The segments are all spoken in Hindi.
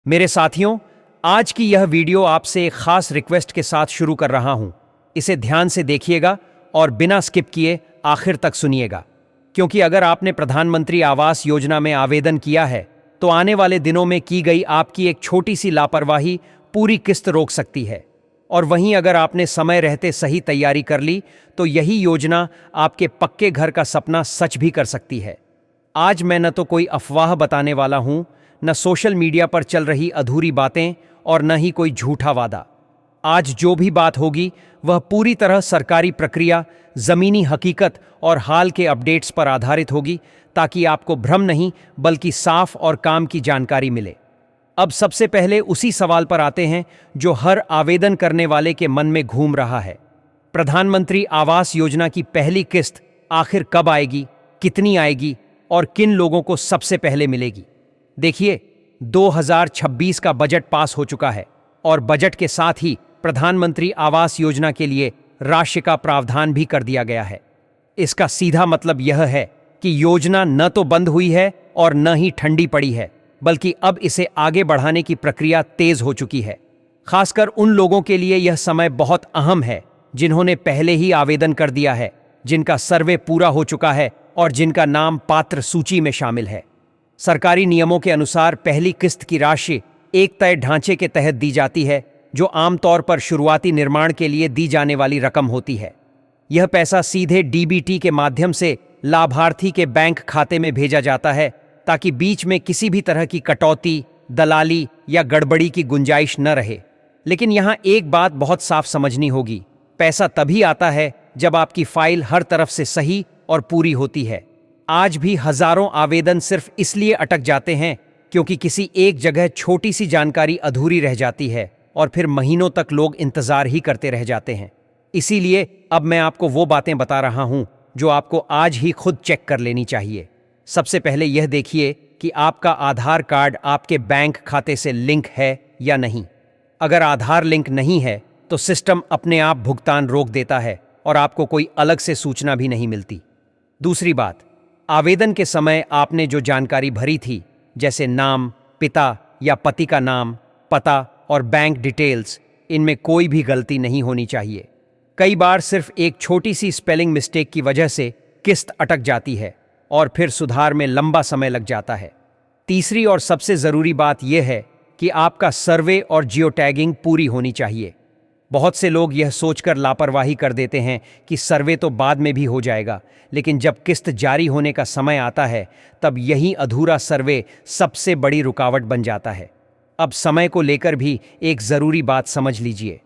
मेरे साथियों, आज की यह वीडियो आपसे एक खास रिक्वेस्ट के साथ शुरू कर रहा हूं। इसे ध्यान से देखिएगा और बिना स्किप किए आखिर तक सुनिएगा, क्योंकि अगर आपने प्रधानमंत्री आवास योजना में आवेदन किया है तो आने वाले दिनों में की गई आपकी एक छोटी सी लापरवाही पूरी किस्त रोक सकती है। और वहीं अगर आपने समय रहते सही तैयारी कर ली तो यही योजना आपके पक्के घर का सपना सच भी कर सकती है। आज मैं न तो कोई अफवाह बताने वाला हूं, न सोशल मीडिया पर चल रही अधूरी बातें और न ही कोई झूठा वादा। आज जो भी बात होगी वह पूरी तरह सरकारी प्रक्रिया, जमीनी हकीकत और हाल के अपडेट्स पर आधारित होगी, ताकि आपको भ्रम नहीं बल्कि साफ और काम की जानकारी मिले। अब सबसे पहले उसी सवाल पर आते हैं जो हर आवेदन करने वाले के मन में घूम रहा है। प्रधानमंत्री आवास योजना की पहली किस्त आखिर कब आएगी, कितनी आएगी और किन लोगों को सबसे पहले मिलेगी? देखिए, 2026 का बजट पास हो चुका है और बजट के साथ ही प्रधानमंत्री आवास योजना के लिए राशि का प्रावधान भी कर दिया गया है। इसका सीधा मतलब यह है कि योजना न तो बंद हुई है और न ही ठंडी पड़ी है, बल्कि अब इसे आगे बढ़ाने की प्रक्रिया तेज हो चुकी है। खासकर उन लोगों के लिए यह समय बहुत अहम है जिन्होंने पहले ही आवेदन कर दिया है, जिनका सर्वे पूरा हो चुका है और जिनका नाम पात्र सूची में शामिल है। सरकारी नियमों के अनुसार पहली किस्त की राशि एक तय ढांचे के तहत दी जाती है, जो आमतौर पर शुरुआती निर्माण के लिए दी जाने वाली रकम होती है। यह पैसा सीधे डीबीटी के माध्यम से लाभार्थी के बैंक खाते में भेजा जाता है, ताकि बीच में किसी भी तरह की कटौती, दलाली या गड़बड़ी की गुंजाइश न रहे। लेकिन यहाँ एक बात बहुत साफ समझनी होगी, पैसा तभी आता है जब आपकी फाइल हर तरफ से सही और पूरी होती है। आज भी हजारों आवेदन सिर्फ इसलिए अटक जाते हैं क्योंकि किसी एक जगह छोटी सी जानकारी अधूरी रह जाती है और फिर महीनों तक लोग इंतजार ही करते रह जाते हैं। इसीलिए अब मैं आपको वो बातें बता रहा हूं जो आपको आज ही खुद चेक कर लेनी चाहिए। सबसे पहले यह देखिए कि आपका आधार कार्ड आपके बैंक खाते से लिंक है या नहीं। अगर आधार लिंक नहीं है तो सिस्टम अपने आप भुगतान रोक देता है और आपको कोई अलग से सूचना भी नहीं मिलती। दूसरी बात, आवेदन के समय आपने जो जानकारी भरी थी, जैसे नाम, पिता या पति का नाम, पता और बैंक डिटेल्स, इनमें कोई भी गलती नहीं होनी चाहिए। कई बार सिर्फ एक छोटी सी स्पेलिंग मिस्टेक की वजह से किस्त अटक जाती है और फिर सुधार में लंबा समय लग जाता है। तीसरी और सबसे ज़रूरी बात यह है कि आपका सर्वे और जियो टैगिंग पूरी होनी चाहिए। बहुत से लोग यह सोचकर लापरवाही कर देते हैं कि सर्वे तो बाद में भी हो जाएगा, लेकिन जब किस्त जारी होने का समय आता है तब यही अधूरा सर्वे सबसे बड़ी रुकावट बन जाता है। अब समय को लेकर भी एक ज़रूरी बात समझ लीजिए।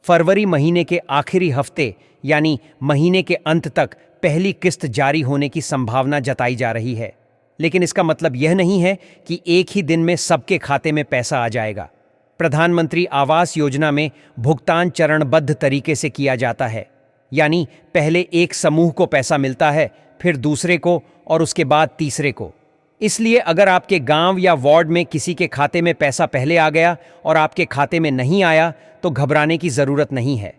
फरवरी महीने के आखिरी हफ्ते यानी महीने के अंत तक पहली किस्त जारी होने की संभावना जताई जा रही है, लेकिन इसका मतलब यह नहीं है कि एक ही दिन में सबके खाते में पैसा आ जाएगा। प्रधानमंत्री आवास योजना में भुगतान चरणबद्ध तरीके से किया जाता है, यानी पहले एक समूह को पैसा मिलता है, फिर दूसरे को और उसके बाद तीसरे को। इसलिए अगर आपके गांव या वार्ड में किसी के खाते में पैसा पहले आ गया और आपके खाते में नहीं आया तो घबराने की ज़रूरत नहीं है।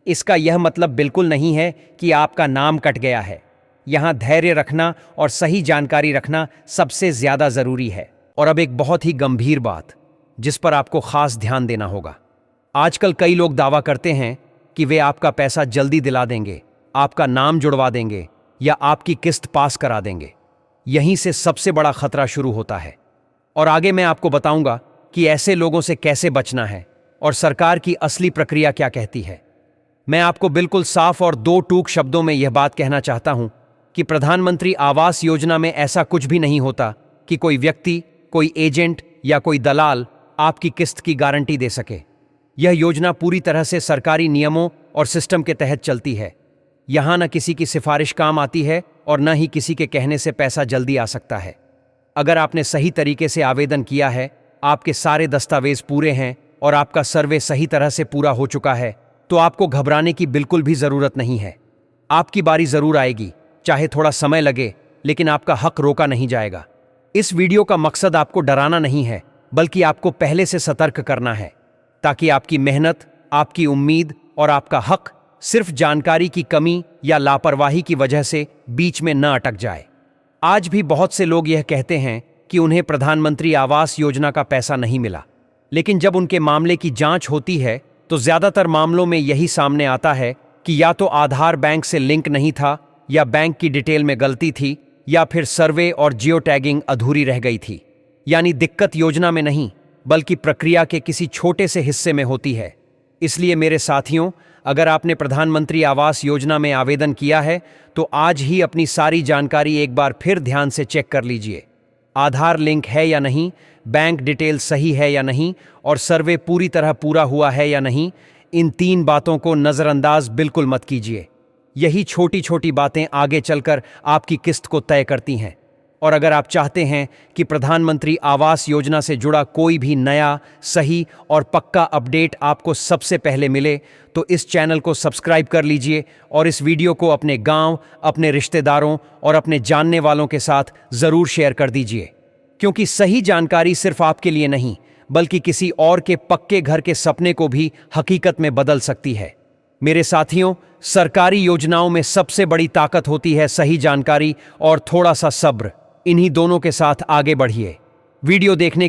इसका यह मतलब बिल्कुल नहीं है कि आपका नाम कट गया है। यहाँ धैर्य रखना और सही जानकारी रखना सबसे ज़्यादा ज़रूरी है। और अब एक बहुत ही गंभीर बात जिस पर आपको खास ध्यान देना होगा। आजकल कई लोग दावा करते हैं कि वे आपका पैसा जल्दी दिला देंगे, आपका नाम जुड़वा देंगे या आपकी किस्त पास करा देंगे। यहीं से सबसे बड़ा खतरा शुरू होता है और आगे मैं आपको बताऊंगा कि ऐसे लोगों से कैसे बचना है और सरकार की असली प्रक्रिया क्या कहती है। मैं आपको बिल्कुल साफ और दो टूक शब्दों में यह बात कहना चाहता हूं कि प्रधानमंत्री आवास योजना में ऐसा कुछ भी नहीं होता कि कोई व्यक्ति, कोई एजेंट या कोई दलाल आपकी किस्त की गारंटी दे सके। यह योजना पूरी तरह से सरकारी नियमों और सिस्टम के तहत चलती है। यहाँ न किसी की सिफारिश काम आती है और न ही किसी के कहने से पैसा जल्दी आ सकता है। अगर आपने सही तरीके से आवेदन किया है, आपके सारे दस्तावेज पूरे हैं और आपका सर्वे सही तरह से पूरा हो चुका है, तो आपको घबराने की बिल्कुल भी ज़रूरत नहीं है। आपकी बारी ज़रूर आएगी, चाहे थोड़ा समय लगे, लेकिन आपका हक रोका नहीं जाएगा। इस वीडियो का मकसद आपको डराना नहीं है, बल्कि आपको पहले से सतर्क करना है, ताकि आपकी मेहनत, आपकी उम्मीद और आपका हक सिर्फ जानकारी की कमी या लापरवाही की वजह से बीच में न अटक जाए। आज भी बहुत से लोग यह कहते हैं कि उन्हें प्रधानमंत्री आवास योजना का पैसा नहीं मिला, लेकिन जब उनके मामले की जांच होती है तो ज्यादातर मामलों में यही सामने आता है कि या तो आधार बैंक से लिंक नहीं था, या बैंक की डिटेल में गलती थी, या फिर सर्वे और जियो टैगिंग अधूरी रह गई थी। यानी दिक्कत योजना में नहीं, बल्कि प्रक्रिया के किसी छोटे से हिस्से में होती है। इसलिए मेरे साथियों, अगर आपने प्रधानमंत्री आवास योजना में आवेदन किया है तो आज ही अपनी सारी जानकारी एक बार फिर ध्यान से चेक कर लीजिए। आधार लिंक है या नहीं, बैंक डिटेल सही है या नहीं, और सर्वे पूरी तरह पूरा हुआ है या नहीं, इन 3 बातों को नज़रअंदाज बिल्कुल मत कीजिए। यही छोटी छोटी बातें आगे चलकर आपकी किस्त को तय करती हैं। और अगर आप चाहते हैं कि प्रधानमंत्री आवास योजना से जुड़ा कोई भी नया, सही और पक्का अपडेट आपको सबसे पहले मिले, तो इस चैनल को सब्सक्राइब कर लीजिए और इस वीडियो को अपने गांव, अपने रिश्तेदारों और अपने जानने वालों के साथ ज़रूर शेयर कर दीजिए। क्योंकि सही जानकारी सिर्फ आपके लिए नहीं, बल्कि किसी और के पक्के घर के सपने को भी हकीकत में बदल सकती है। मेरे साथियों, सरकारी योजनाओं में सबसे बड़ी ताकत होती है सही जानकारी और थोड़ा सा सब्र। इन्हीं दोनों के साथ आगे बढ़िए। वीडियो देखने के